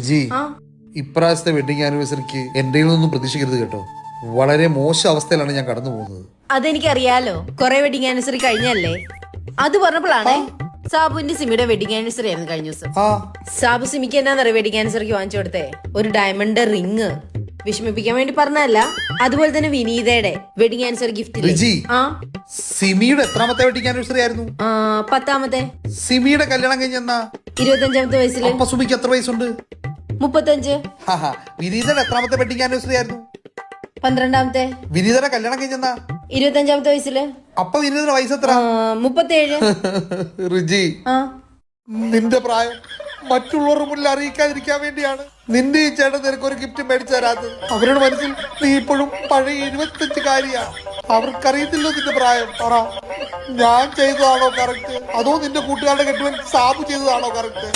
G ഇപ്രാവശ്യത്തെ wedding ആനിവേഴ്സറിക്ക് എന്റെ നിന്നൊന്നും പ്രതീക്ഷിക്കരുത് കേട്ടോ. വളരെ മോശം അവസ്ഥയിലാണ് ഞാൻ കടന്നു പോകുന്നത്. അതെനിക്കറിയാലോ, കൊറേ വെഡിങ് ആനിവേഴ്സറി കഴിഞ്ഞല്ലേ. അത് പറഞ്ഞപ്പോഴാണ് സാബുവിന്റെ സിമിയുടെ വെഡിങ് ആനിവേഴ്സറി ആയിരുന്നു കഴിഞ്ഞ ദിവസം. സാബു സിമിക്ക് എന്നാന്നറിയോ വെഡിങ് ആനിവേഴ്സറിക്ക് വാങ്ങിച്ചു കൊടുത്തേ? ഒരു ഡയമണ്ട് റിങ്. വിഷമിപ്പിക്കാൻ വേണ്ടി പറഞ്ഞല്ല. അതുപോലെ തന്നെ വിനീതയുടെ വെഡിങ് ആനിവേഴ്സറി ഗിഫ്റ്റ്. സിമിയുടെ എത്രാമത്തെ വെഡിങ് ആനിവേഴ്സറി ആയിരുന്നു? 10ാമത്തെ. സിമിയുടെ കല്യാണം കഴിഞ്ഞെന്നാ? 25ാമത്തെ വയസ്സില്. അപ്പൊ സുമിക്ക് എത്ര വയസ്സുണ്ട്? 35. വിനീതയുടെ എത്രാമത്തെ വെഡിങ് ആനിവേഴ്സറി ആയിരുന്നു? 12ാമത്തെ. വിനീതയുടെ കല്യാണം കഴിഞ്ഞെന്നാ? 25ാമത്തെ വയസ്സില്. അപ്പൊ വിനീതയുടെ വയസ്സ് എത്ര? 37. റിജി, നിന്റെ പ്രായം മറ്റുള്ളവരുടെ മുന്നിൽ അറിയിക്കാതിരിക്കാൻ വേണ്ടിയാണ് നിന്റെ ഈ ചേട്ടൻ നിനക്ക് ഒരു ഗിഫ്റ്റ് മേടിച്ചു തരാത്തത്. അവരുടെ മനസ്സിൽ നീ ഇപ്പോഴും പഴയ 25-കാരിയാ. അവർക്കറിയത്തില്ലോ നിന്റെ പ്രായം. പറ, ഞാൻ ചെയ്തതാണോ കറക്റ്റ്, അതോ നിന്റെ കൂട്ടുകാരുടെ കെട്ടുവൻ സാബു ചെയ്തതാണോ കറക്റ്റ്?